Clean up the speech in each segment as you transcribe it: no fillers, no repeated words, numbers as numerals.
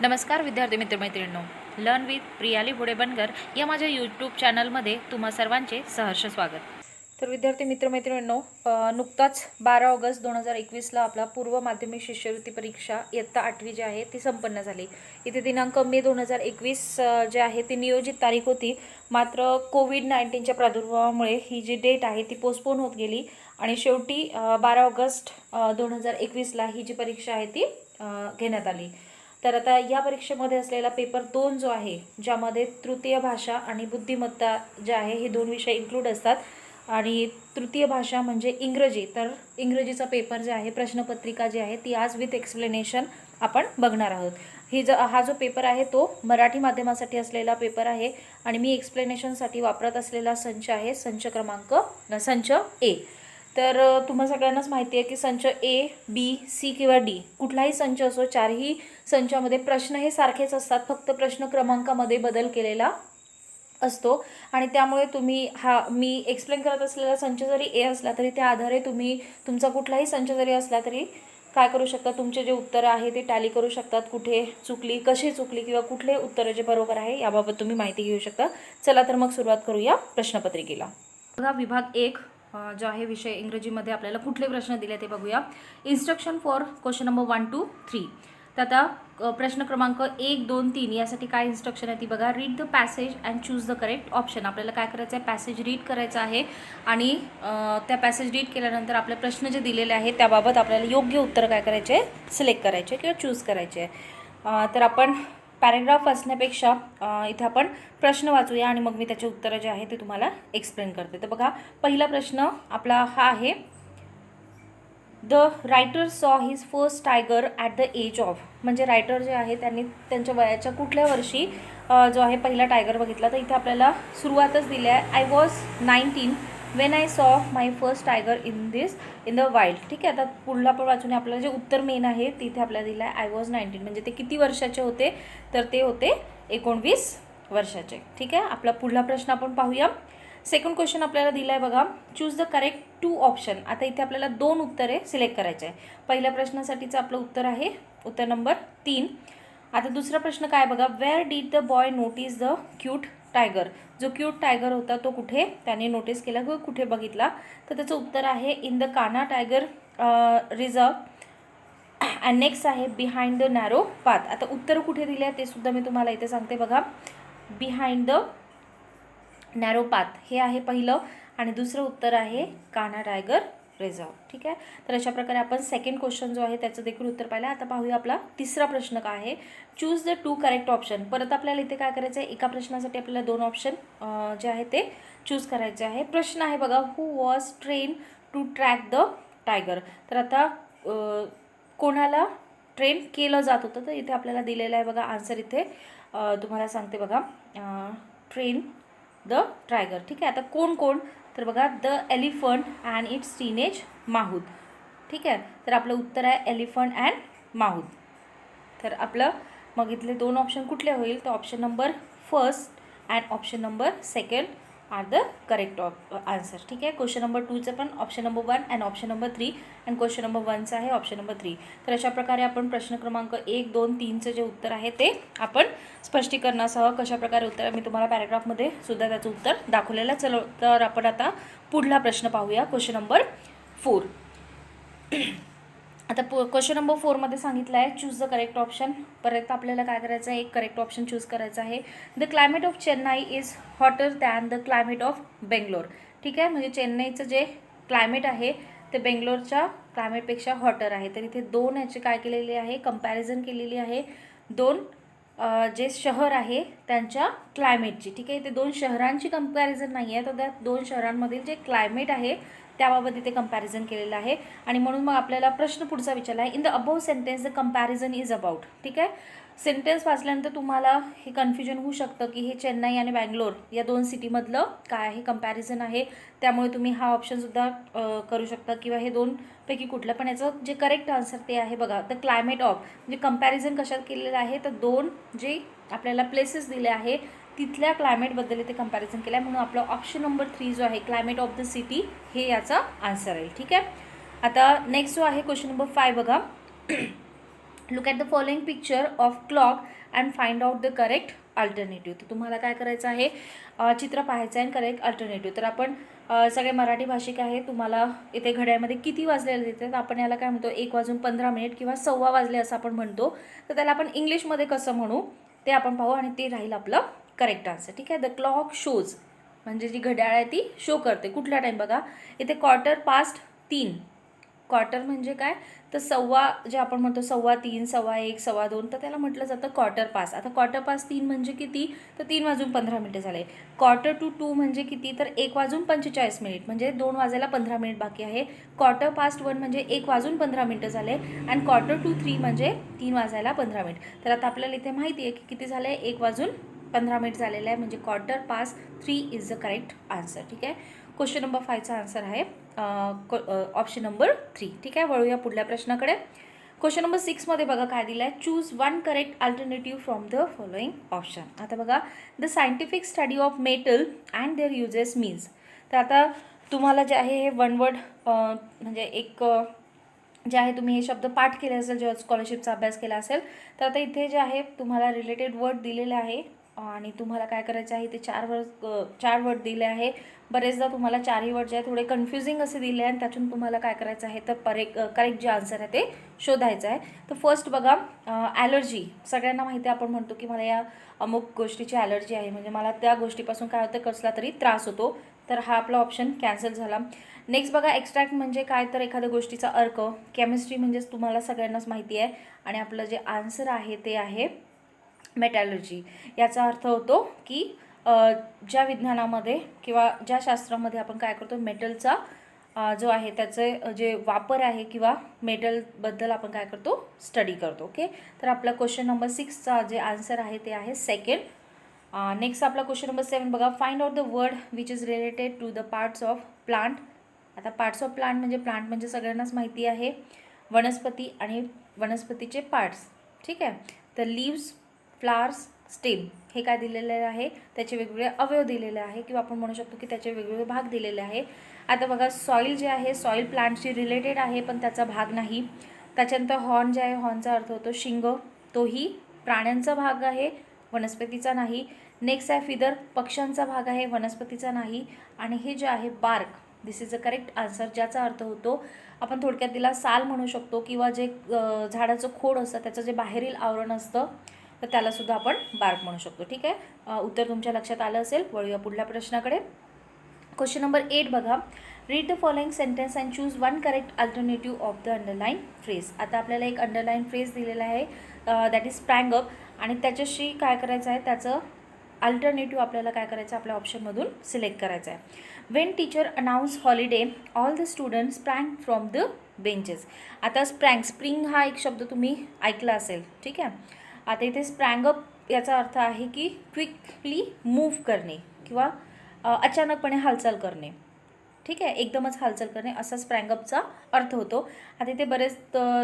नमस्कार विद्यार्थी मित्रमैत्रिणींनो, learn with Priyali घोडे बनकर या माझ्या यूट्यूब चॅनलमध्ये तुम्हा सर्वांचे सहर्ष स्वागत. तर विद्यार्थी मित्रमैत्रिणींनो, नुकताच 12 ऑगस्ट 2021ला आपला पूर्व माध्यमिक शिष्यवृत्ती परीक्षा इयत्ता 8वी जी आहे ती संपन्न झाली. इथे दिनांक मे 2021 जे आहे ती नियोजित तारीख होती, मात्र कोविड-19च्या प्रादुर्भावामुळे ही जी डेट आहे ती पोस्टपोन होत गेली आणि शेवटी 12 ऑगस्ट 2021ला ही जी परीक्षा आहे ती घेण्यात आली. तर आता या परीक्षेमध्ये असलेला पेपर 2 जो आहे, ज्यामध्ये तृतीय भाषा आणि बुद्धिमत्ता जे आहे हे 2 विषय इन्क्लूड असतात. आणि तृतीय भाषा म्हणजे इंग्रजी, तर इंग्रजीचा पेपर जे आहे, प्रश्नपत्रिका जी आहे ती आज विथ एक्सप्लेनेशन आपण बघणार आहोत. हा जो पेपर आहे तो मराठी माध्यमासाठी असलेला पेपर आहे आणि मी एक्सप्लेनेशनसाठी वापरत असलेला संच आहे संच ए. तर तुम्हा सगळ्यांनाच माहिती आहे की संच ए, बी, सी किंवा डी कुठलाही संच असो, चारही संचामध्ये प्रश्न हे सारखेच असतात, फक्त प्रश्न क्रमांकामध्ये बदल केलेला असतो. आणि त्यामुळे तुम्ही मी एक्सप्लेन करत असलेला संच जरी ए असला तरी त्या आधारे तुम्ही तुमचा कुठलाही संच जरी असला तरी काय करू शकता, तुमचे जे उत्तरं आहे ते टॅली करू शकतात, कुठे चुकली, कशी चुकली किंवा कुठले उत्तर जे बरोबर आहे याबाबत तुम्ही माहिती घेऊ शकता. चला तर मग सुरुवात करूया प्रश्नपत्रिकेला. बघा, विभाग 1 जो आहे विषय इंग्रजीमध्ये आपल्याला कुठले प्रश्न दिले ते बघूया. Instruction for question number 1 to 3. तर आता प्रश्न क्रमांक 1, 2, 3 यासाठी काय इन्स्ट्रक्शन आहे ती बघा. Read the passage and choose the correct option. आपल्याला काय करायचं आहे, पॅसेज रीड करायचं आहे आणि त्या पॅसेज रीड केल्यानंतर आपले प्रश्न जे दिलेले आहेत त्याबाबत आपल्याला योग्य उत्तर काय करायचे आहे, सिलेक्ट करायचे किंवा चूज करायचे आहे. तर आपण पॅरेग्राफ वाचण्यापेक्षा इथे आपण प्रश्न वाचूया आणि मग मी त्याचे उत्तरं जे आहे ते तुम्हाला एक्सप्लेन करते. तर बघा, पहिला प्रश्न आपला हा आहे. The writer saw his first tiger at the age of. म्हणजे रायटर जे आहे त्यांनी त्यांच्या वयाच्या कुठल्या वर्षी जो आहे पहिला टायगर बघितला. तर इथे आपल्याला सुरुवातच दिली आहे, I was 19 when I saw my first tiger in the wild. ठीक आहे, आता पुढला पण वाचून आपल्याला जे उत्तर मेन आहे तिथे आपल्याला दिलं आहे आय वॉज 19. म्हणजे ते किती वर्षाचे होते, तर ते होते 19 वर्षाचे. ठीक आहे, आपला पुढला प्रश्न आपण पाहूया. सेकंड क्वेश्चन आपल्याला दिला आहे बघा, चूज द करेक्ट 2 ऑप्शन. आता इथे आपल्याला 2 उत्तरे सिलेक्ट करायचे आहे. पहिल्या प्रश्नासाठीचं आपलं उत्तर आहे उत्तर नंबर 3. आता दुसरा प्रश्न काय बघा, where did the boy notice the cute tiger. जो क्यूट टायगर होता तो कुठे त्याने नोटीस केला किंवा कुठे बघितला, तर त्याचं उत्तर आहे in the Kanha tiger reserve. And next आहे बिहाइंड द नॅरो पाथ. आता उत्तर कुठे दिले आहे ते सुद्धा मी तुम्हाला इथे सांगते बघा. बिहाइंड द नॅरो पाथ हे आहे पहिलं आणि दुसरं उत्तर आहे कान्हा टायगर रिझर्व. ठीक आहे, तर अशा प्रकारे आपण सेकंड क्वेश्चन जो आहे त्याचं देखील उत्तर पाहिलं. आता पाहूया आपला तिसरा प्रश्न काय आहे. Choose the 2 correct option. परत आपल्याला इथे काय करायचं आहे, एका प्रश्नासाठी आपल्याला 2 ऑप्शन जे आहे ते चूज करायचे आहे. प्रश्न आहे बघा, who was train to track the tiger. तर आता कोणाला ट्रेन केलं जात होतं, तर इथे आपल्याला दिलेलं आहे बघा आन्सर. इथे तुम्हाला सांगते बघा, ट्रेन द टायगर. ठीक आहे, आता कोण कोण, तर बघा the elephant and its teenage mahout. ठीक आहे, तर आपलं उत्तर आहे एलिफंट अँड माहूद. तर आपलं मग इथले 2 ऑप्शन कुठले होईल, तर option number first and option number second are the correct answer. ठीक आहे, क्वेश्चन नंबर 2चं पण option number 1 and option number 3 and question number 1चं आहे ऑप्शन नंबर 3. तर अशा प्रकारे आपण प्रश्न क्रमांक 1, 2, 3चं जे उत्तर आहे ते आपण स्पष्टीकरणासह कशाप्रकारे उत्तर मी तुम्हाला पॅरेग्राफमध्ये सुद्धा त्याचं उत्तर दाखवलेलं. चलो तर आपण आता पुढला प्रश्न पाहूया, क्वेश्चन नंबर 4. आता क्वेश्चन नंबर 4मध्ये सांगितलं आहे चूज द करेक्ट ऑप्शन. परत आपल्याला काय करायचं आहे, एक करेक्ट ऑप्शन चूज करायचं आहे. The climate of Chennai is hotter than the climate of Bangalore. ठीक आहे, म्हणजे चेन्नईचं जे क्लायमेट आहे ते बेंगलोरच्या क्लायमेटपेक्षा हॉटर आहे. तर इथे 2 याची काय केलेली आहे, कंपॅरिझन केलेली आहे 2 जे शहर आहे त्यांच्या क्लायमेटची. ठीक आहे, इथे 2 शहरांची कंपॅरिझन नाही आहे, तर त्या 2 शहरांमधील जे क्लायमेट आहे त्याबाबत इथे कंपॅरिझन केलेलं आहे. आणि म्हणून मग आपल्याला प्रश्न पुढचा विचारला आहे, in the above sentence the comparison is about. ठीक आहे, सेंटेन्स वाचल्यानंतर तुम्हाला हे कन्फ्युजन होऊ शकतं की हे चेन्नई आणि बँगलोर या 2 सिटीमधलं काय आहे, कंपॅरिझन आहे. त्यामुळे तुम्ही हा ऑप्शनसुद्धा करू शकता किंवा हे 2 पैकी कुठलं पण. याचं जे करेक्ट आन्सर ते आहे बघा, द क्लायमेट ऑफ. म्हणजे कंपॅरिझन कशात केलेलं आहे, तर 2 जे आपल्याला प्लेसेस दिले आहे तिथल्या क्लायमेटबद्दल इथे कंपॅरिझन केलं आहे. म्हणून आपला ऑप्शन नंबर 3 जो आहे क्लायमेट ऑफ द सिटी हे याचा आन्सर आहे. ठीक आहे, आता नेक्स्ट जो आहे क्वेश्चन नंबर 5 बघा. Look at the following picture of clock and find out the correct alternative. तर तुम्हाला काय करायचं आहे, चित्र पाहायचं आहे आणि करेक्ट अल्टरनेटिव्ह. तर आपण सगळे मराठी भाषिक आहे, तुम्हाला इथे घड्याळमध्ये किती वाजलेले दिसते, तर आपण याला काय म्हणतो 1:15 किंवा 1:15 वाजले असं आपण म्हणतो. तर त्याला आपण इंग्लिशमध्ये कसं म्हणू ते आपण पाहू आणि ते राहील आपलं करेक्ट आन्सर. ठीक आहे. द क्लॉक शोज म्हणजे जी घड्याळ आहे ती शो करते कुठला टाईम बघा इथे 3:15. क्वार्टर म्हणजे काय तर सव्वा, जे आपण म्हणतो 3:15, 1:15, 2:15, तर त्याला म्हटलं जातं क्वार्टर पास. आता क्वार्टर पास 3 म्हणजे किती तर 3:15 झाले. क्वार्टर टू 2 म्हणजे किती तर 1:45 म्हणजे 2 वाजायला 15 मिनिट बाकी आहे. क्वार्टर पास्ट 1 म्हणजे 1:15 झाले आणि क्वार्टर टू 3 म्हणजे 3 वाजायला 15 मिनिट. तर आता आपल्याला इथे माहिती आहे की किती झाले 1:15 झालेलं आहे म्हणजे quarter past 3 is the correct answer. ठीक आहे. क्वेश्चन नंबर 5चा आन्सर आहे ऑप्शन नंबर 3. ठीक आहे. वळूया पुढल्या प्रश्नाकडे. क्वेश्चन नंबर 6मध्ये बघा काय दिलं आहे, choose one correct alternative from the following option. आता बघा the scientific study of metal and their uses means. तर आता तुम्हाला जे आहे हे वन वर्ड म्हणजे एक जे आहे तुम्ही हे शब्द पाठ केले असेल जेव्हा स्कॉलरशिपचा अभ्यास केला असेल तर आता इथे जे आहे तुम्हाला रिलेटेड वर्ड दिलेले आहे आणि तुम्हाला काय करायचं आहे ते 4 वर्ड दिले आहे. बरेचदा तुम्हाला 4ही वर्ड जे आहे थोडे कन्फ्युजिंग असे दिले आहे आणि त्यातून तुम्हाला काय करायचं आहे तर करेक्ट जे आन्सर आहे ते शोधायचं आहे. तर फर्स्ट बघा ॲलर्जी. सगळ्यांना माहिती आहे आपण म्हणतो की मला या अमुक गोष्टीची ॲलर्जी आहे म्हणजे मला त्या गोष्टीपासून काय होतं कसला तरी त्रास होतो. तर हा आपला ऑप्शन कॅन्सल झाला. नेक्स्ट बघा एक्स्ट्रॅक्ट म्हणजे काय तर एखाद्या गोष्टीचा अर्क. केमिस्ट्री म्हणजेच तुम्हाला सगळ्यांनाच माहिती आहे आणि आपलं जे आन्सर आहे ते आहे मेटॅलर्जी. याचा अर्थ होतो की ज्या विज्ञानामध्ये किंवा ज्या शास्त्रामध्ये आपण काय करतो मेटलचा जो आहे त्याचे जे वापर आहे किंवा मेटलबद्दल आपण काय करतो स्टडी करतो. ओके. तर आपला क्वेश्चन नंबर 6चा जे आन्सर आहे ते आहे सेकंड. नेक्स्ट आपला क्वेश्चन नंबर 7 बघा find out the word which is related to the parts of plant. आता पार्ट्स ऑफ प्लांट म्हणजे सगळ्यांनाच माहिती आहे वनस्पती आणि वनस्पतीचे पार्ट्स. ठीक आहे. तर लीव्स, फ्लावर्स, स्टेम हे काय दिलेले आहे त्याचे वेगवेगळे अवयव दिलेले आहे किंवा आपण म्हणू शकतो की त्याचे वेगवेगळे भाग दिलेले आहे. आता बघा सॉईल जे आहे सॉईल प्लांटशी रिलेटेड आहे पण त्याचा भाग नाही. त्याच्यानंतर हॉर्न जे आहे हॉर्नचा अर्थ होतो शिंग, तोही प्राण्यांचा भाग आहे वनस्पतीचा नाही. नेक्स्ट आहे फिदर, पक्ष्यांचा भाग आहे वनस्पतीचा नाही. आणि हे जे आहे bark, this is a correct answer ज्याचा अर्थ होतो आपण थोडक्यात तिला साल म्हणू शकतो किंवा जे झाडाचं खोड असतं त्याचं जे बाहेरील आवरण असतं तर त्यालासुद्धा आपण बार्क म्हणू शकतो. ठीक आहे. उत्तर तुमच्या लक्षात आलं असेल. वळूया पुढल्या प्रश्नाकडे. क्वेश्चन नंबर 8 बघा read the following sentence and choose one correct alternative of the underline phrase. आता आपल्याला एक अंडरलाईन फ्रेज दिलेला आहे दॅट इज स्प्रँग अप आणि त्याच्याशी काय करायचं आहे त्याचं अल्टरनेटिव्ह आपल्याला काय करायचं आपल्या ऑप्शनमधून सिलेक्ट करायचं आहे. When teacher announce holiday all the student sprang from the benches. आता स्प्रिंग हा एक शब्द तुम्ही ऐकला असेल. ठीक आहे. आता इथे स्प्रँग अप याचा अर्थ आहे की क्विकली मूव्ह करणे किंवा अचानकपणे हालचाल करणे. ठीक आहे. एकदमच हालचाल करणे असा स्प्रँग अपचा अर्थ होतो. आता इथे बरेच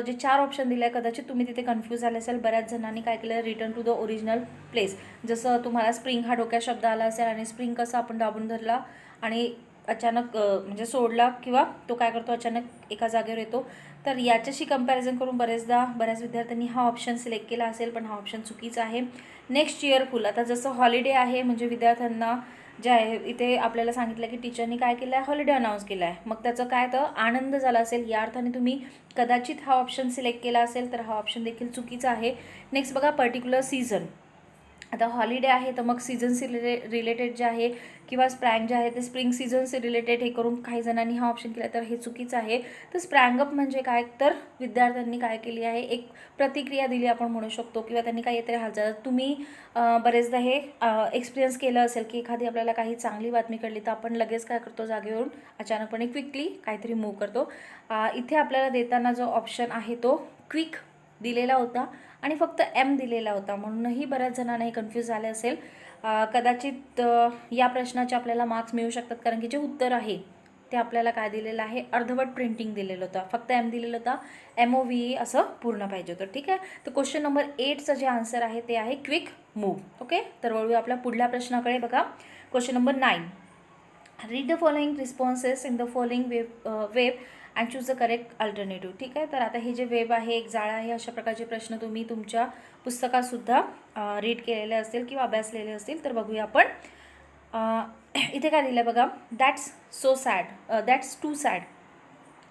जे 4 ऑप्शन दिले आहे कदाचित तुम्ही तिथे कन्फ्यूज झाले असेल. बऱ्याच जणांनी काय केलं return to the original place. जसं तुम्हाला स्प्रिंग हा डोक्यात शब्द आला असेल आणि स्प्रिंग कसा आपण दाबून धरला आणि अचानक म्हणजे सोडला किंवा तो काय करतो अचानक एका जागेवर येतो. तर याच्याशी कंपॅरिझन करून बऱ्याच विद्यार्थ्यांनी हा ऑप्शन सिलेक्ट केला असेल पण हा ऑप्शन चुकीचा आहे. नेक्स्ट चीअरफुल. आता जसं हॉलिडे आहे म्हणजे विद्यार्थ्यांना जे आहे इथे आपल्याला सांगितलं की टीचरनी काय केलं आहे हॉलिडे अनाऊन्स केला आहे मग त्याचं काय तर आनंद झाला असेल या अर्थाने तुम्ही कदाचित हा ऑप्शन सिलेक्ट केला असेल तर हा ऑप्शन देखील चुकीचा आहे. नेक्स्ट बघा पर्टिक्युलर सीझन. आता हॉलिडे आहे तर मग सीझनशी रिलेटेड जे आहे किंवा स्प्रँग जे आहे ते स्प्रिंग सीझनशी रिलेटेड हे करून काही जणांनी हा ऑप्शन केला तर हे चुकीचं आहे. तर स्प्रँग अप म्हणजे काय तर विद्यार्थ्यांनी काय केली आहे एक प्रतिक्रिया दिली आपण म्हणू शकतो किंवा त्यांनी काही तरी हालचाल. तुम्ही बरेचदा हे एक्सपिरियन्स केलं असेल की एखादी आपल्याला काही चांगली बातमी कळली तर आपण लगेच काय करतो जागेवरून अचानकपणे क्विकली काहीतरी मूव्ह करतो. इथे आपल्याला देताना जो ऑप्शन आहे तो क्विक दिलेला होता आणि फक्त एम दिलेला होता म्हणूनही बऱ्याच जणांना हे कन्फ्यूज झाले असेल. कदाचित या प्रश्नाचे आपल्याला मार्क्स मिळू शकतात कारण की जे उत्तर आहे ते आपल्याला काय दिलेलं आहे अर्धवट प्रिंटिंग दिलेलं होतं फक्त एम दिलेलं होतं MOVE असं पूर्ण पाहिजे होतं. ठीक आहे. तर क्वेश्चन नंबर 8चं जे आन्सर आहे ते आहे क्विक मूव्ह. ओके. तर वळूया आपल्या पुढल्या प्रश्नाकडे. बघा question number 9 read the following responses in the following web and choose the correct alternative. ठीक आहे, तर आता हे जे वेब आहे, एक जाळं आहे, अशा प्रकारचे प्रश्न तुम्ही तुमच्या पुस्तकातसुद्धा रीड केलेले असतील किंवा अभ्यासलेले असतील. तर बघूया आपण. इथे काय दिलं बघा, that's so sad, that's too sad,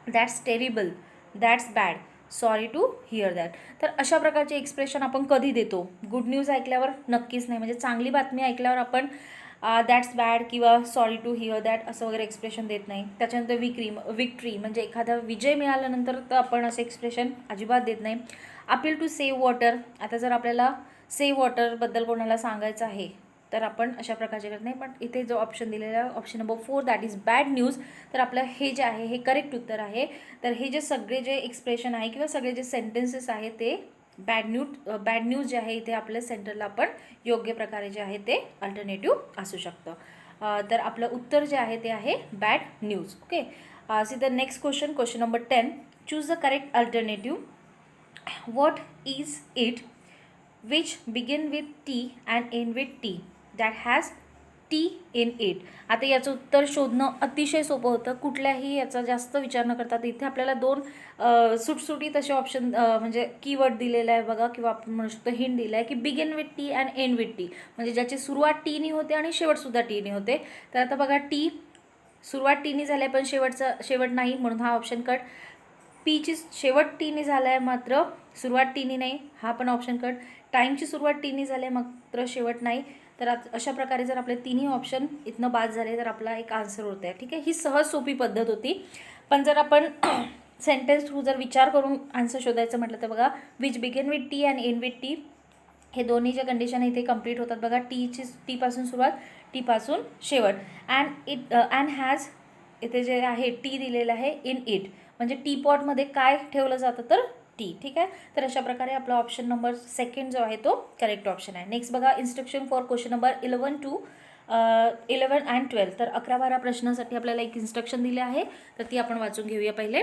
that's terrible, that's bad, sorry to hear that. तर अशा प्रकारचे एक्सप्रेशन आपण कधी देतो? गुड न्यूज ऐकल्यावर नक्कीच नाही. म्हणजे चांगली बातमी ऐकल्यावर आपण दॅट्स बॅड किंवा सॉरी टू हिअर दॅट असं वगैरे एक्सप्रेशन देत नाही. त्याच्यानंतर विक्ट्री म्हणजे एखादा विजय मिळाल्यानंतर तर आपण असं एक्सप्रेशन अजिबात देत नाही. अपील टू सेव्ह वॉटर, आता जर आपल्याला सेव्ह वॉटरबद्दल कोणाला सांगायचं आहे तर आपण अशा प्रकारचे करत नाही. पण इथे जो ऑप्शन दिलेला आहे, option number 4, that is bad news, तर आपलं हे जे आहे हे करेक्ट उत्तर आहे. तर हे जे सगळे जे एक्सप्रेशन आहे किंवा सगळे जे सेंटेन्सेस आहे ते बॅड न्यूज जे आहे इथे आपल्या सेंटरला आपण योग्य प्रकारे जे आहे ते अल्टरनेटिव्ह असू शकतं. तर आपलं उत्तर जे आहे ते आहे bad news. Okay, see the next question number 10, choose the correct alternative. What is it which begin with T and end with T that has T in it. आता याचं उत्तर शोधणं अतिशय सोपं होतं. कुठल्याही याचा जास्त विचार न करता इथे आपल्याला 2 सुटसुटीत असे ऑप्शन म्हणजे कीवर्ड दिलेला आहे बघा, किंवा आपण म्हणू शकतो हिंट दिला आहे की begin with T and end with T, म्हणजे ज्याची सुरुवात टीनी होते आणि शेवटसुद्धा टीनी होते. तर आता बघा, टी सुरुवात टीनी झाली आहे पण शेवट नाही, म्हणून हा ऑप्शन कट. पीची शेवट टीनी झाला आहे मात्र सुरुवात टीनी नाही, हा पण ऑप्शन कट. टाईमची सुरुवात टीनी झाली आहे मात्र शेवट नाही. तर अशा प्रकारे जर आपले तिन्ही ऑप्शन इथनं बाद झाले तर आपला एक आन्सर होत आहे. ठीक आहे, ही सहज सोपी पद्धत होती. पण जर आपण सेंटेन्स थ्रू जर विचार करून आन्सर शोधायचं म्हटलं तर बघा, which begin with T and end with T, हे दोन्ही ज्या कंडिशन इथे कंप्लीट होतात बघा. टीपासून सुरुवात, टीपासून शेवट. अँड हॅज, इथे जे आहे टी दिलेलं आहे इन इट, म्हणजे टी पॉटमध्ये काय ठेवलं जातं तर टी. ठीक आहे, तर अशा प्रकारे आपला ऑप्शन नंबर 2 जो आहे तो करेक्ट ऑप्शन आहे. नेक्स्ट बघा, instruction for question number 11 and 12. तर 11-12 प्रश्नासाठी आपल्याला एक इन्स्ट्रक्शन दिले आहे, तर ती आपण वाचून घेऊया पहिले.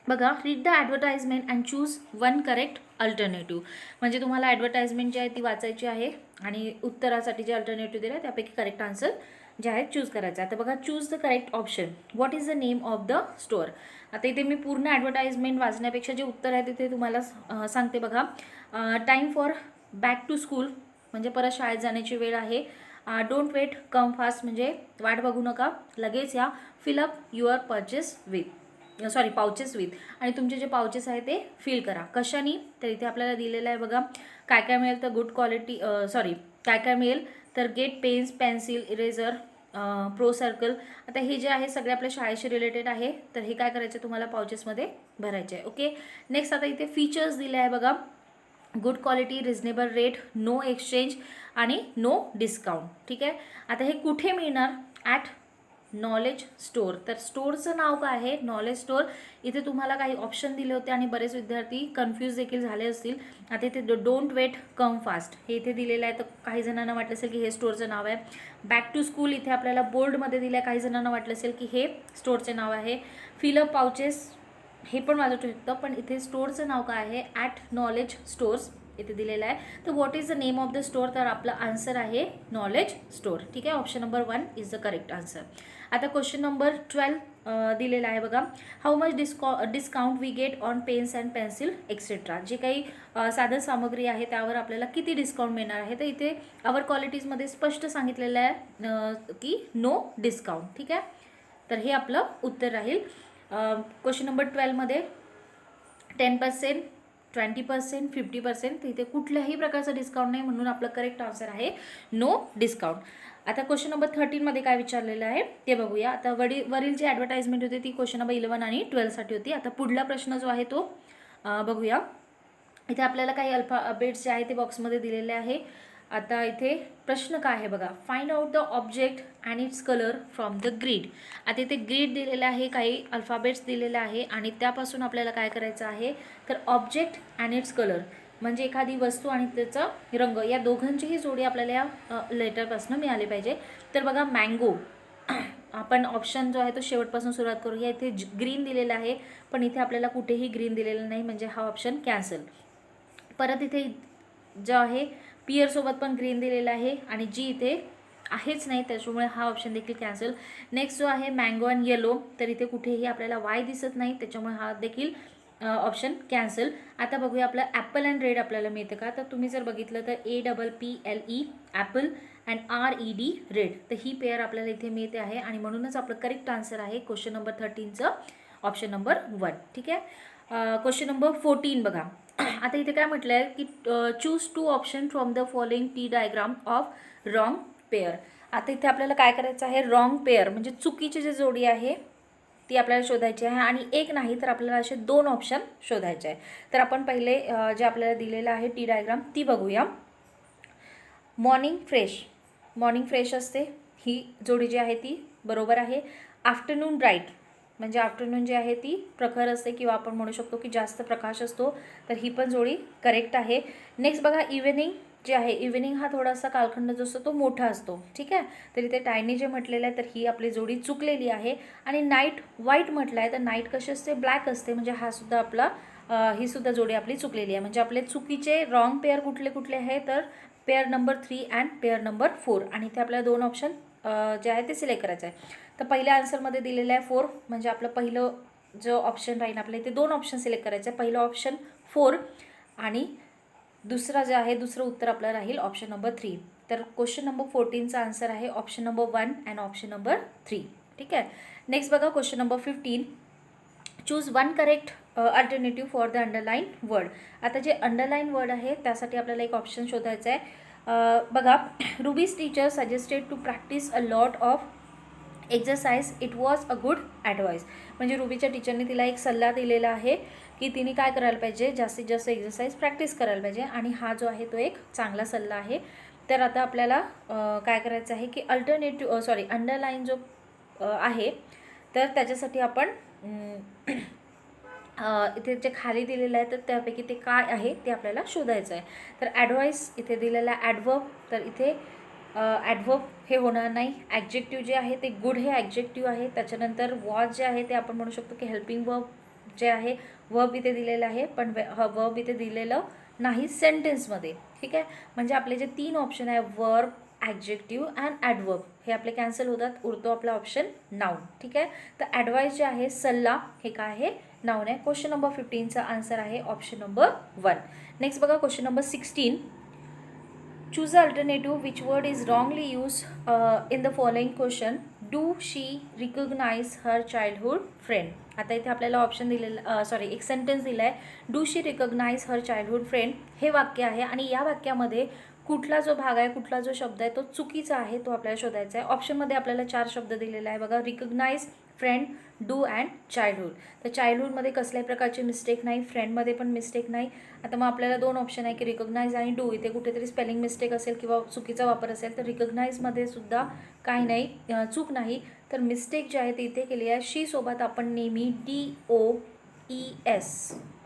बघा, read the advertisement and choose 1 correct alternative. म्हणजे तुम्हाला ॲडव्हर्टाइजमेंट जी आहे ती वाचायची आहे आणि उत्तरासाठी जे अल्टरनेटिव्ह दिलं आहे त्यापैकी करेक्ट आन्सर जे आहे चूज करायचं. आता बघा, choose the correct option. What is the name of the store. आता इथे मी पूर्ण ॲडव्हर्टाइजमेंट वाचण्यापेक्षा जे उत्तर आहे तिथे तुम्हाला सांगते बघा. Time for back to school, म्हणजे परत शाळेत जाण्याची वेळ आहे. डोंट वेट, कम फास्ट, म्हणजे वाट बघू नका, लगेच या. Fill up your pouches with, आणि तुमचे जे पाउचेस आहे ते फिल करा. कशाने, तर इथे आपल्याला दिलेलं आहे बघा, काय काय मिळेल तर गुड क्वालिटी, काय काय मिळेल तर get pens, pencil, eraser, pro circle. आता हे जे आहे सगळे आपल्या शाळेशी रिलेटेड आहे, तर हे काय करायचे तुम्हाला पाउचेसमध्ये भरायचे आहे. ओके, नेक्स्ट आता इथे फीचर्स दिले आहे बघा. Good quality, reasonable rate, no exchange आणि नो डिस्काउंट. ठीक आहे, आता हे कुठे मिळणार? At knowledge store. तर स्टोअरचं नाव काय आहे? Knowledge store. इथे तुम्हाला काही ऑप्शन दिले होते आणि बरेच विद्यार्थी कन्फ्यूज देखील झाले असतील. आता इथे डोंट वेट, कम फास्ट हे इथे दिलेलं आहे, तर काही जणांना वाटलं असेल की हे स्टोअरचं नाव आहे. बॅक टू स्कूल इथे आपल्याला बोर्डमध्ये दिलं आहे, काही जणांना वाटलं असेल की हे स्टोअरचे नाव आहे. फिल अप पाउचेस हे पण वाजवू शकतं, पण इथे स्टोअरचं नाव काय आहे? ॲट नॉलेज स्टोअर्स इथे दिलेलं आहे. तर what is the name of the store, तर आपला आन्सर आहे नॉलेज स्टोअर. ठीक आहे, option number 1 is the correct answer. आता क्वेश्चन नंबर 12 दिलेला आहे बघा. How much discount we get on pens and pencil etcetera. जे काही साधन सामग्री आहे त्यावर आपल्याला किती डिस्काउंट मिळणार आहे, तर इथे अवर क्वालिटीजमध्ये स्पष्ट सांगितलेलं आहे की नो डिस्काउंट. ठीक आहे, तर हे आपलं उत्तर राहील. क्वेश्चन नंबर 12मध्ये 10%, 20%, 50%, तर इथे कुठल्याही प्रकारचा डिस्काउंट नाही, म्हणून आपलं करेक्ट आन्सर आहे नो डिस्काउंट. आता क्वेश्चन नंबर 13मध्ये काय विचारलेलं आहे ते बघूया. आता वरील जी ॲडव्हर्टाइजमेंट होती ती क्वेश्चन नंबर 11 आणि 12साठी होती. आता पुढला प्रश्न जो आहे तो बघूया. इथे आपल्याला काही अल्फाबेट्स जे आहे ते बॉक्समध्ये दिलेले आहे. आता इथे प्रश्न काय आहे बघा. Find out the object and its colour from the grid. आता इथे ग्रीड दिलेलं आहे, काही अल्फाबेट्स दिलेले आहे आणि त्यापासून आपल्याला काय करायचं आहे तर ऑब्जेक्ट अँड इट्स कलर, म्हणजे एखादी वस्तू आणि त्याचा रंग, या दोघांचीही जोडी आपल्याला या लेटरपासून मिळाली पाहिजे. तर बघा, मँगो, आपण ऑप्शन जो आहे तो शेवटपासून सुरुवात करूया. इथे ग्रीन दिलेलं आहे, पण इथे आपल्याला कुठेही ग्रीन दिलेलं नाही, म्हणजे हा ऑप्शन कॅन्सल. परत इथे जो आहे पिअरसोबत पण ग्रीन दिलेला आहे आणि जी इथे आहेच नाही, त्याच्यामुळे हा ऑप्शन देखील कॅन्सल. नेक्स्ट जो आहे मँगो अँड येलो, तर इथे कुठेही आपल्याला वाय दिसत नाही, त्याच्यामुळे हा देखील ऑप्शन कॅन्सल. आता बघूया आपलं ॲपल अँड रेड आपल्याला मिळतं का. तर तुम्ही जर बघितलं तर APPLE Apple and RED red, तर ही पेअर आपल्याला इथे मिळते आहे आणि म्हणूनच आपलं करेक्ट आन्सर आहे क्वेश्चन नंबर 13चं ऑप्शन नंबर 1. ठीक आहे. क्वेश्चन नंबर 14 बघा. आता इथे काय म्हटलं आहे की choose 2 option from the following T diagram of wrong pair. आता इथे आपल्याला काय करायचं आहे, रॉंग पेअर म्हणजे चुकीची जी जोडी आहे ती आपल्याला शोधायची आहे आणि एक नाही तर आपल्याला असे 2 ऑप्शन शोधायचे आहे. तर आपण पहिले जे आपल्याला दिलेलं आहे टी डायग्राम ती बघूया. मॉर्निंग फ्रेश असते, ही जोडी जी आहे ती बरोबर आहे. आफ्टरनून ब्राईट म्हणजे आफ्टरनून जी आहे ती प्रखर असते किंवा आपण म्हणू शकतो की जास्त प्रकाश असतो, तर ही पण जोडी करेक्ट आहे. नेक्स्ट बघा इव्हिनिंग जे आहे, इव्हिनिंग हा थोडासा कालखंड जो असतो तो मोठा असतो. ठीक आहे, तर इथे टायनी जे म्हटलेलं आहे तर ही आपली जोडी चुकलेली आहे. आणि नाईट व्हाईट म्हटलं आहे तर नाईट कशी असते, ब्लॅक असते, म्हणजे हा सुद्धा आपला ही सुद्धा जोडी आपली चुकलेली आहे. म्हणजे आपले चुकीचे रॉंग पेअर कुठले कुठले आहे तर pair number 3 and pair number 4. आणि इथे आपल्याला 2 ऑप्शन जे आहे ते सिलेक्ट करायचं आहे. तर पहिल्या आन्सरमध्ये दिलेलं आहे 4, म्हणजे आपलं पहिलं जो ऑप्शन राहील आपल्या इथे 2 ऑप्शन सिलेक्ट करायचं आहे. पहिलं ऑप्शन 4 आणि दुसरा जे आहे दुसरं उत्तर आपलं राहील ऑप्शन नंबर 3. तर क्वेश्चन नंबर 14चा आन्सर आहे option number 1 and option number 3. ठीक आहे. नेक्स्ट बघा question number 15. Choose 1 correct alternative for the underline word. आता जे अंडरलाईन वर्ड आहे त्यासाठी आपल्याला एक ऑप्शन शोधायचा आहे. बघा, Ruby's teacher suggested to practise a lot of exercise, it was a good advice. म्हणजे रुबीच्या टीचरने तिला एक सल्ला दिलेला आहे की तिने काय करायला पाहिजे, जास्तीत जास्त एक्झरसाइज प्रॅक्टिस करायला पाहिजे आणि हा जो आहे तो एक चांगला सल्ला आहे. तर आता आपल्याला काय करायचं आहे की अंडरलाईन जो आहे तर त्याच्यासाठी आपण इथे जे खाली दिलेलं आहे तर त्यापैकी ते काय आहे ते आपल्याला शोधायचं आहे. तर ॲडवाईस इथे दिलेला ॲडवर्ब, तर इथे ॲडवर्ब हे होणार नाही. ॲडजेक्टिव्ह जे आहे ते गुड हे ॲडजेक्टिव्ह आहे. त्याच्यानंतर वॉज जे आहे ते आपण म्हणू शकतो की हेल्पिंग वर्ब जे आहे, वर्ब इथे दिलेलं आहे पण वर्ब इथे दिलेलं नाही सेंटेन्समध्ये. ठीक आहे, म्हणजे आपले जे 3 ऑप्शन आहे वर्ब, ॲडजेक्टिव्ह अँड ॲडवर्ब हे आपले कॅन्सल होतात. उरतो आपला ऑप्शन नाऊन. ठीक आहे, तर ॲडवाईस जे आहे सल्ला हे काय आहे, नाऊन आहे. क्वेश्चन नंबर 15चा आन्सर आहे ऑप्शन नंबर 1. नेक्स्ट बघा question number 16. Choose a alternative which word is wrongly use in the following question. Do she recognise her childhood friend. आता इथे आपल्याला ऑप्शन दिलेलं एक सेंटेन्स दिला आहे, do she recognise her childhood friend हे वाक्य आहे आणि या वाक्यामध्ये कुठला जो भाग आहे, कुठला जो शब्द आहे तो चुकीचा आहे तो आपल्याला शोधायचा आहे. ऑप्शनमध्ये आपल्याला 4 शब्द दिलेला आहे बघा, recognise, friend, do and childhood. तर चाइल्डहुडमध्ये कसल्याही प्रकारची मिस्टेक नाही, फ्रेंडमध्ये पण मिस्टेक नाही. आता मग आपल्याला 2 ऑप्शन आहे की रिकग्नाइज आणि डू, इथे कुठेतरी स्पेलिंग मिस्टेक असेल किंवा चुकीचा वापर असेल तर रिकग्नाइजमध्ये सुद्धा काही नाही, चूक नाही. तर मिस्टेक जी आहे ती इथे केली आहे. शी सोबत आपण नेहमी DOES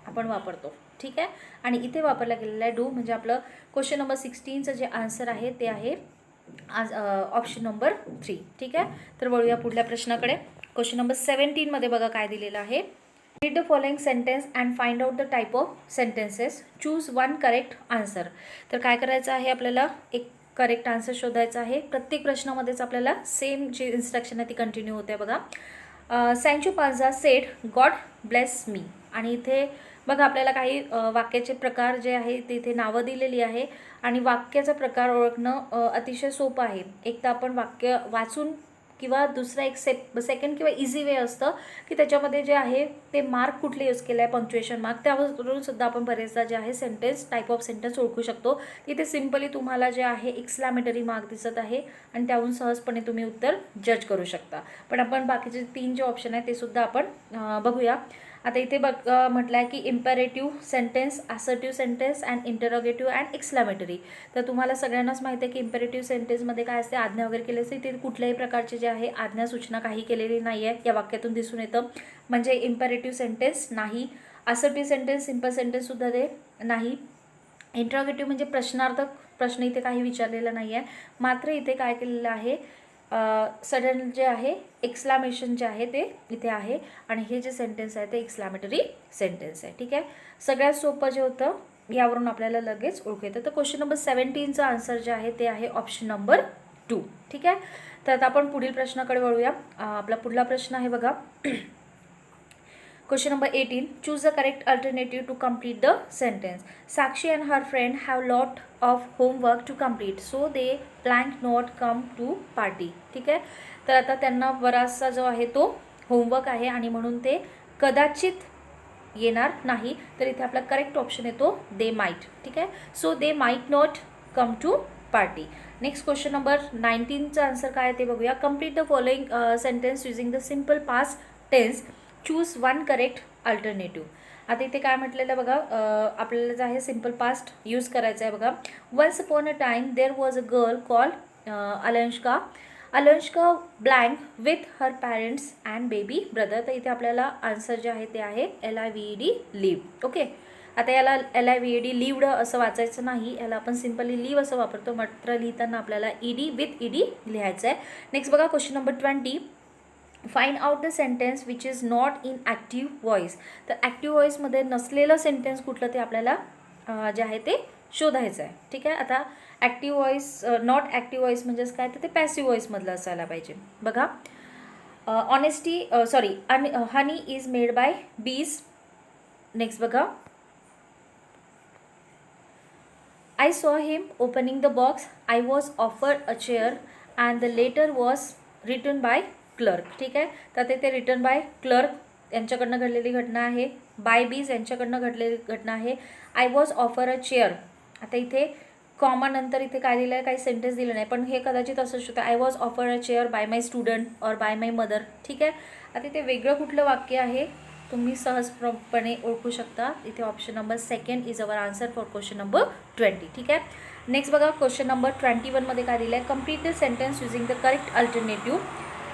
आपण वापरतो. ठीक आहे, आणि इथे वापरला गेलेला आहे डू, म्हणजे आपलं क्वेश्चन नंबर 16चं जे आन्सर आहे ते आहे आज ऑप्शन नंबर 3. ठीक आहे, तर वळूया पुढल्या प्रश्नाकडे. क्वेश्चन नंबर 17मध्ये बघा काय दिलेलं आहे. Read the following sentence and find out the type of sentences. Choose 1 correct answer. तर काय करायचं आहे, आपल्याला एक करेक्ट आन्सर शोधायचा आहे. प्रत्येक प्रश्नामध्येच आपल्याला सेम जी इन्स्ट्रक्शन आहे ती कंटिन्यू होते बघा. सॅन्चो पांझा सेड गॉड ब्लेस मी. आणि इथे बघा आपल्याला काही वाक्याचे प्रकार जे आहे ते इथे नावं दिलेली आहे आणि वाक्याचा प्रकार ओळखणं अतिशय सोपं आहे. एक तर आपण वाक्य वाचून किंवा दुसरा एक सेकंड किंवा इझी वे असतं की त्याच्यामध्ये जे आहे ते मार्क कुठले यूज केले आहे, पंक्च्युएशन मार्क, त्यावरून सुद्धा आपण बरेचदा जे आहे सेंटेन्स टाईप ऑफ सेंटेन्स ओळखू शकतो. तिथे सिम्पली तुम्हाला जे आहे एक्सक्लामेटरी मार्क दिसत आहे आणि त्याहून सहजपणे तुम्ही उत्तर जज करू शकता. पण आपण बाकीचे 3 जे ऑप्शन आहे ते सुद्धा आपण बघूया. आता इथे म्हटलं आहे की imperative sentence, assertive sentence and interrogative and exclamatory. तर तुम्हाला सगळ्यांनाच माहिती आहे की इम्पेरेटिव्ह सेंटेन्समध्ये काय असते, आज्ञा वगैरे केली असते. इथे कुठल्याही प्रकारचे जे आहे आज्ञा सूचना काही केलेली नाही आहे या वाक्यातून दिसून येतं, म्हणजे इम्पेरेटिव्ह सेंटेन्स नाही. असर्टिव्ह सेंटेन्स, सिम्पल सेंटेन्ससुद्धा ते नाही. इंटरोगेटिव्ह म्हणजे प्रश्नार्थक प्रश्न इथे काही विचारलेला नाही आहे. मात्र इथे काय केलेलं आहे, सडन जे आहे एक्सक्लामेशन जे आहे ते इथे आहे आणि हे जे सेंटेन्स आहे ते एक्सक्लामेटरी सेंटेन्स आहे. ठीक आहे, सगळ्यात सोपं जे होतं यावरून आपल्याला लगेच ओळखू येतं. तर क्वेश्चन नंबर 17चं आन्सर जे आहे ते आहे ऑप्शन नंबर टू. ठीक आहे. तर आता आपण पुढील प्रश्नाकडे वळूया. आपला पुढला प्रश्न आहे बघा. Question number 18. Choose the correct alternative to complete the sentence. Sakshi and her friend have lot of homework to complete, so they planned not come to party. ठीक आहे. तर आता त्यांना बराचसा जो आहे तो होमवर्क आहे आणि म्हणून ते कदाचित येणार नाही. तर इथे आपला करेक्ट ऑप्शन येतो दे माइट. ठीक आहे. So they might not come to party. Next question number 19चा आन्सर काय ते बघूया. Complete the following sentence using the simple past tense. Choose one correct alternative. आता इथे काय म्हटलेलं बघा, आपल्याला जे आहे सिम्पल पास्ट यूज करायचं आहे बघा. Once upon a time there was a girl called Alanshka. Alanshka blank with her parents and baby brother. तर इथे आपल्याला आन्सर जे आहे ते आहे LIVED लिव्ह. ओके. आता याला LIVED लिव्ड असं वाचायचं नाही, याला आपण सिम्पली लिव्ह असं वापरतो, मात्र लिहिताना आपल्याला ED विथ ED लिहायचं आहे. नेक्स्ट बघा question number 20. Find out the sentence which is not in active voice. तर ॲक्टिव्ह व्हॉइसमध्ये नसलेलं सेंटेन्स कुठलं ते आपल्याला जे आहे ते शोधायचं आहे. ठीक आहे. आता active voice, not active voice म्हणजेच काय, तर ते पॅसिव्ह व्हॉइसमधलं असायला पाहिजे. बघा, honesty sorry honey is made by बीज. नेक्स्ट बघा, I saw him opening the box. I was offered a chair and the letter was written by clerk. ठीक आहे. तर ते रिटन बाय क्लर्क यांच्याकडनं घडलेली घटना आहे. बाय बीज यांच्याकडनं घडलेली घटना आहे. I was offer a chair. आता इथे कॉमा नंतर इथे काय दिलं आहे, काही सेंटेन्स दिलं नाही, पण हे कदाचित असं होतं I was offer a chair by my student और बाय माय मदर. ठीक आहे. आता इथे वेगळं कुठलं वाक्य आहे तुम्ही सहजपणे ओळखू शकता. इथे option number 2 is our answer for question number 20. ठीक आहे. नेक्स्ट बघा क्वेश्चन नंबर 21मध्ये काय दिलं आहे. Complete the sentence using the correct alternative.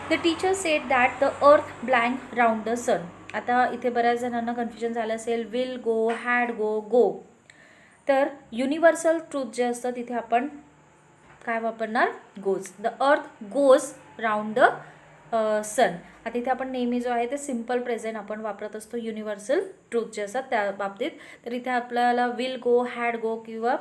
The teacher said that the earth blank round the sun. आता इथे बऱ्याच जणांना कन्फ्युजन झालं असेल, विल गो, हॅड गो, गो. तर युनिव्हर्सल ट्रूथ जे असतं तिथे आपण काय वापरणार, goes. The earth goes round the sun. आता इथे आपण नेहमी जो आहे ते सिम्पल प्रेझेंट आपण वापरत असतो युनिव्हर्सल ट्रूथ जे असतात त्या बाबतीत. तर इथे आपल्याला विल गो, हॅड गो किंवा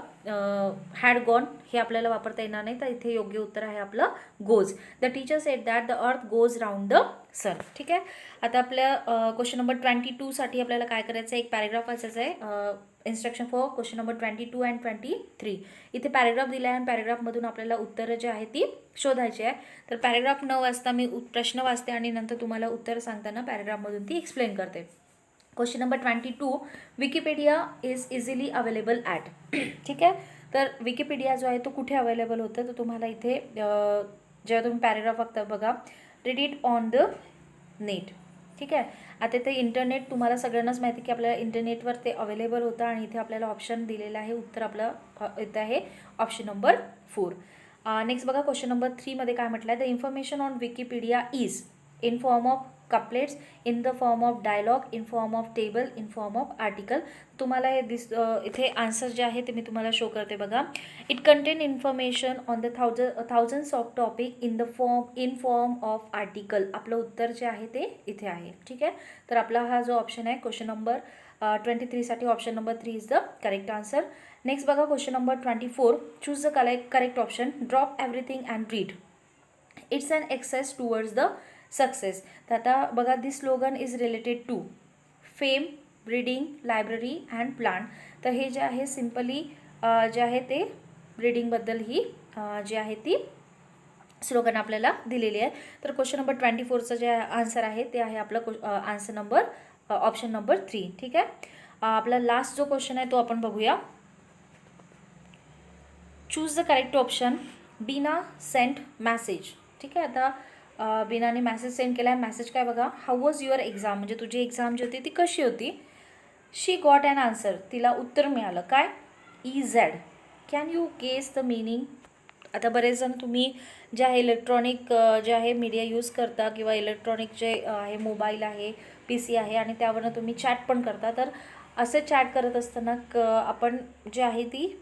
हॅड गॉन हे आपल्याला वापरता येणार नाही. तर इथे योग्य उत्तर आहे आपलं goes. The teacher said that the earth goes round the sun. ठीक आहे. आता आपल्या क्वेश्चन नंबर 22साठी आपल्याला काय करायचं आहे, एक पॅरेग्राफ वाचायचं आहे. Instruction for question number 22 and 23. इथे पॅरेग्राफ दिला आहे आणि पॅरेग्राफमधून आपल्याला उत्तरं जी आहे ती शोधायची आहे. तर पॅरेग्राफ न वाचता मी प्रश्न वाचते आणि नंतर तुम्हाला उत्तर सांगताना पॅरेग्राफमधून ती एक्सप्लेन करते. Question number 22. Wikipedia is easily available at. ठीक आहे. तर विकिपीडिया जो आहे तो कुठे अवेलेबल होतं, तर तुम्हाला इथे जेव्हा तुम्ही पॅरेग्राफ बघता बघा, read it on the net. ठीक आहे. आता ते इंटरनेट तुम्हाला सगळ्यांनाच माहिती की आपल्याला इंटरनेटवर ते अवेलेबल होतं आणि इथे आपल्याला ऑप्शन दिलेलं आहे. उत्तर आपलं इथं आहे ऑप्शन नंबर 4. नेक्स्ट बघा क्वेश्चन नंबर 3मध्ये काय म्हटलं आहे. The information on Wikipedia is in form of couplets, in the form of dialogue, in form of table, in form of article. तुम्हाला हे इथे आन्सर जे आहे ते मी तुम्हाला शो करते बघा. It content information on the thousands of topic in form of article. आपलं उत्तर जे आहे ते इथे आहे. ठीक आहे. तर आपला हा जो ऑप्शन आहे क्वेश्चन नंबर 23साठी option number 3 is the correct answer. Next बघा question number 24. Choose the correct option. Drop everything and read. It's an excess towards the success. तर आता बघा, this slogan is related to fame, reading, library and plant. तर हे जे आहे simply जे आहे ते रीडिंगबद्दल ही जी आहे ती स्लोगन आपल्याला दिलेली आहे. तर क्वेश्चन नंबर 24चं जे आन्सर आहे ते आहे आपलं आन्सर नंबर ऑप्शन नंबर 3. ठीक आहे. आपला लास्ट जो क्वेश्चन आहे तो आपण बघूया. Choose the correct option. Beena sent message. ठीक आहे. आता बीनाने मॅसेज सेंड केला आहे. मॅसेज काय बघा, हाऊ वॉज युअर एक्झाम, म्हणजे तुझी एक्झाम जी होती ती कशी होती. She got an answer. तिला उत्तर मिळालं काय, EZ. Can you guess the meaning. आता बरेच जण तुम्ही जे आहे इलेक्ट्रॉनिक जे आहे मीडिया यूज करता किंवा इलेक्ट्रॉनिक जे आहे मोबाईल आहे, PC आहे आणि त्यावरनं तुम्ही चॅट पण करता. तर असं चॅट करत असताना आपण जे आहे ती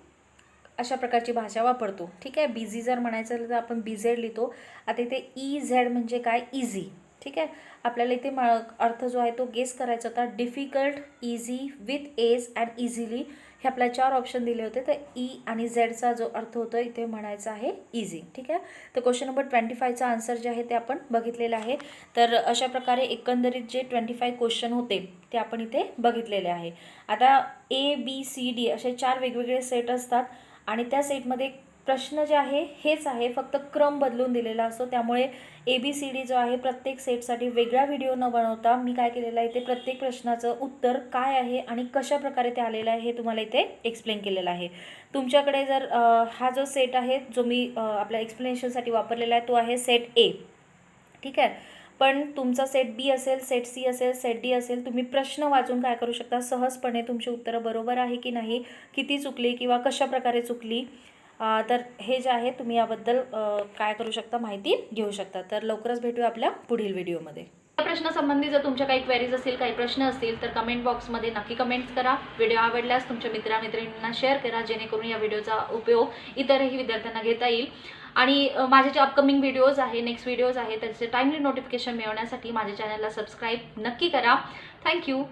अशा प्रकारची भाषा वापरतो. ठीक आहे. बिझी जर म्हणायचं तर आपण BZ लिहितो. आता इथे EZ म्हणजे काय, इझी. ठीक आहे. आपल्याला इथे अर्थ जो आहे तो गेस करायचा होता. Difficult, easy, with ease and easily हे आपल्याला 4 ऑप्शन दिले होते. तर ई आणि झेडचा जो अर्थ होतो इथे म्हणायचा आहे इझी. ठीक आहे. तर क्वेश्चन नंबर 25चा आन्सर जे आहे ते आपण बघितलेलं आहे. तर अशा प्रकारे एकंदरीत जे 25 क्वेश्चन होते ते आपण इथे बघितलेले आहे. आता ABCD असे 4 वेगवेगळे सेट असतात आणि त्या सेटमध्ये प्रश्न जे आहे हेच आहे, फक्त क्रम बदलून दिलेला असतो. त्यामुळे ABCD जो आहे प्रत्येक सेटसाठी वेगळा व्हिडिओ न बनवता मी काय केलेलं आहे ते प्रत्येक प्रश्नाचं उत्तर काय आहे आणि कशा प्रकारे ते आलेलं आहे हे तुम्हाला इथे एक्सप्लेन केलेलं आहे. तुमच्याकडे जर हा जो सेट आहे जो मी आपल्या एक्सप्लेनेशनसाठी वापरलेला आहे तो आहे सेट A. ठीक आहे. पण तुमचा सेट B असेल, सेट C असेल, सेट D असेल, तुम्ही प्रश्न वाचून काय करू शकता, सहजपणे तुमची उत्तरं बरोबर आहे की नाही, किती चुकली किंवा कशा प्रकारे चुकली, तर हे जे आहे तुम्ही याबद्दल काय करू शकता, माहिती घेऊ शकता. तर लवकरच भेटूया आपल्या पुढील व्हिडिओमध्ये. या प्रश्नासंबंधी जर तुमच्या काही क्वेरीज असतील, काही प्रश्न असतील तर कमेंट बॉक्समध्ये नक्की कमेंट्स करा. व्हिडिओ आवडल्यास तुमच्या मित्रांना शेअर करा, जेणेकरून या व्हिडिओचा उपयोग इतरही विद्यार्थ्यांना घेता येईल. आणि माझे जे अपकमिंग व्हिडिओज आहे, नेक्स्ट व्हिडिओज आहे, त्याचे टाइमली नोटिफिकेशन मिळवण्यासाठी माझ्या चॅनलला सबस्क्राईब नक्की करा. थँक्यू.